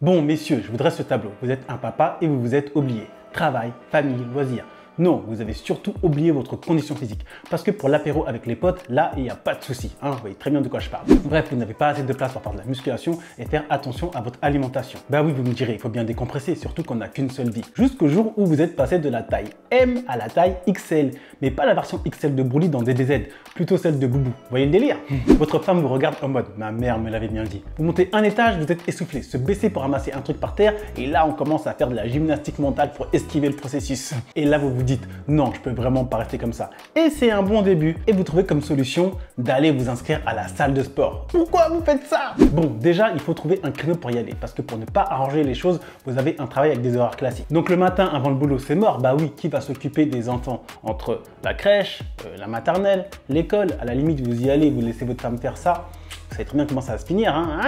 Bon, messieurs, je voudrais ce tableau. Vous êtes un papa et vous vous êtes oublié. Travail, famille, loisirs. Non, vous avez surtout oublié votre condition physique. Parce que pour l'apéro avec les potes, là, il n'y a pas de souci. Hein, vous voyez très bien de quoi je parle. Bref, vous n'avez pas assez de place pour faire de la musculation et faire attention à votre alimentation. Bah oui, vous me direz, il faut bien décompresser, surtout qu'on n'a qu'une seule vie. Jusqu'au jour où vous êtes passé de la taille M à la taille XL. Mais pas la version XL de Broly dans DDZ, plutôt celle de Boubou. Vous voyez le délire? Votre femme vous regarde en mode, ma mère me l'avait bien dit. Vous montez un étage, vous êtes essoufflé, se baisser pour ramasser un truc par terre, et là on commence à faire de la gymnastique mentale pour esquiver le processus. Et là vous vous dites, non, je peux vraiment pas rester comme ça. Et c'est un bon début. Et vous trouvez comme solution d'aller vous inscrire à la salle de sport. Pourquoi vous faites ça? Bon, déjà, il faut trouver un créneau pour y aller. Parce que pour ne pas arranger les choses, vous avez un travail avec des horaires classiques. Donc le matin, avant le boulot, c'est mort. Bah oui, qui va s'occuper des enfants? Entre la crèche, la maternelle, l'école, à la limite, vous y allez, vous laissez votre femme faire ça. Vous savez très bien comment ça va se finir, hein?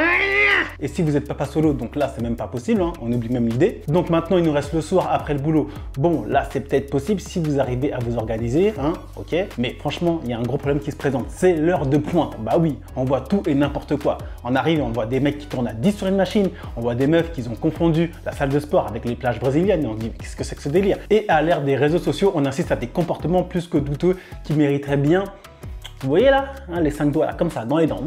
Et si vous êtes papa solo, donc là, c'est même pas possible, hein? On oublie même l'idée. Donc maintenant, il nous reste le soir après le boulot. Bon, là, c'est peut-être possible si vous arrivez à vous organiser, hein? Ok. Mais franchement, il y a un gros problème qui se présente. C'est l'heure de pointe. Bah oui, on voit tout et n'importe quoi. On arrive, on voit des mecs qui tournent à 10 sur une machine. On voit des meufs qui ont confondu la salle de sport avec les plages brésiliennes. Et on se dit, qu'est-ce que c'est que ce délire? Et à l'ère des réseaux sociaux, on insiste à des comportements plus que douteux qui mériteraient bien. Vous voyez là, hein, les 5 doigts là, comme ça, dans les dents.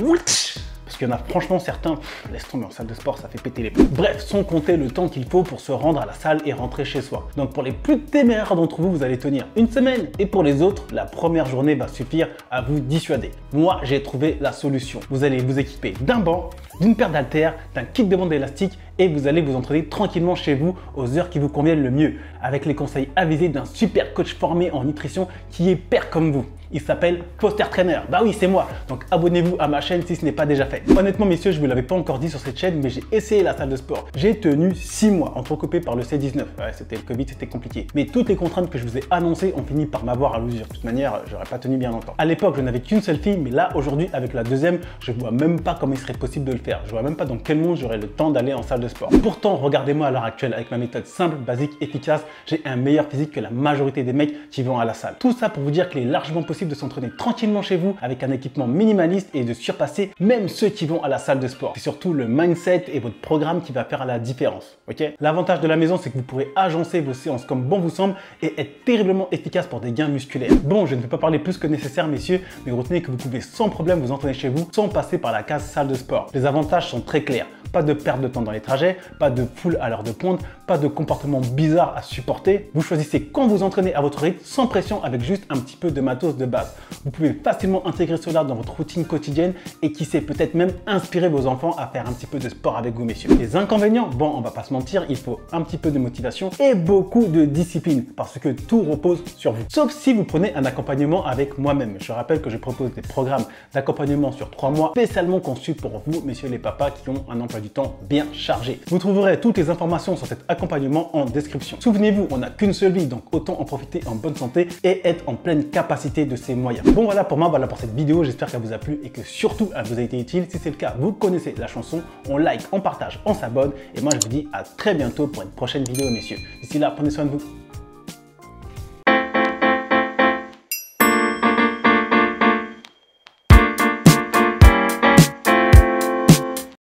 Parce qu'il y en a franchement certains, laisse tomber, en salle de sport, ça fait péter les plombs. Bref, sans compter le temps qu'il faut pour se rendre à la salle et rentrer chez soi. Donc pour les plus téméraires d'entre vous, vous allez tenir une semaine. Et pour les autres, la première journée va suffire à vous dissuader. Moi, j'ai trouvé la solution. Vous allez vous équiper d'un banc, d'une paire d'haltères, d'un kit de bande élastique et vous allez vous entraîner tranquillement chez vous aux heures qui vous conviennent le mieux. Avec les conseils avisés d'un super coach formé en nutrition qui est père comme vous. Il s'appelle Foster Trainer. Bah oui, c'est moi. Donc abonnez-vous à ma chaîne si ce n'est pas déjà fait. Honnêtement, messieurs, je ne vous l'avais pas encore dit sur cette chaîne, mais j'ai essayé la salle de sport. J'ai tenu 6 mois, entrecoupé par le C19. Ouais, c'était le Covid, c'était compliqué. Mais toutes les contraintes que je vous ai annoncées ont fini par m'avoir à l'usure. De toute manière, j'aurais pas tenu bien longtemps. À l'époque, je n'avais qu'une seule fille, mais là, aujourd'hui, avec la deuxième, je vois même pas comment il serait possible de le faire. Je vois même pas dans quel monde j'aurais le temps d'aller en salle de sport. Pourtant, regardez-moi à l'heure actuelle, avec ma méthode simple, basique, efficace, j'ai un meilleur physique que la majorité des mecs qui vont à la salle. Tout ça pour vous dire qu'il est largement possible de s'entraîner tranquillement chez vous avec un équipement minimaliste et de surpasser même ceux qui vont à la salle de sport. C'est surtout le mindset et votre programme qui va faire la différence. Ok? L'avantage de la maison, c'est que vous pourrez agencer vos séances comme bon vous semble et être terriblement efficace pour des gains musculaires. Bon, je ne vais pas parler plus que nécessaire, messieurs, mais retenez que vous pouvez sans problème vous entraîner chez vous sans passer par la case salle de sport. Les avantages sont très clairs. Pas de perte de temps dans les trajets, pas de foule à l'heure de pointe, pas de comportement bizarre à supporter. Vous choisissez quand vous entraînez à votre rythme sans pression avec juste un petit peu de matos de base. Vous pouvez facilement intégrer cela dans votre routine quotidienne et qui sait peut-être même inspirer vos enfants à faire un petit peu de sport avec vous, messieurs. Les inconvénients, bon, on va pas se mentir, il faut un petit peu de motivation et beaucoup de discipline parce que tout repose sur vous. Sauf si vous prenez un accompagnement avec moi-même. Je rappelle que je propose des programmes d'accompagnement sur 3 mois spécialement conçus pour vous, messieurs les papas qui ont un emploi du temps bien chargé. Vous trouverez toutes les informations sur cet accompagnement en description. Souvenez-vous, on n'a qu'une seule vie, donc autant en profiter en bonne santé et être en pleine capacité de ses moyens. Bon voilà pour moi, voilà pour cette vidéo, j'espère qu'elle vous a plu et que surtout elle vous a été utile. Si c'est le cas, vous connaissez la chanson, on like, on partage, on s'abonne et moi je vous dis à très bientôt pour une prochaine vidéo, messieurs. D'ici là, prenez soin de vous.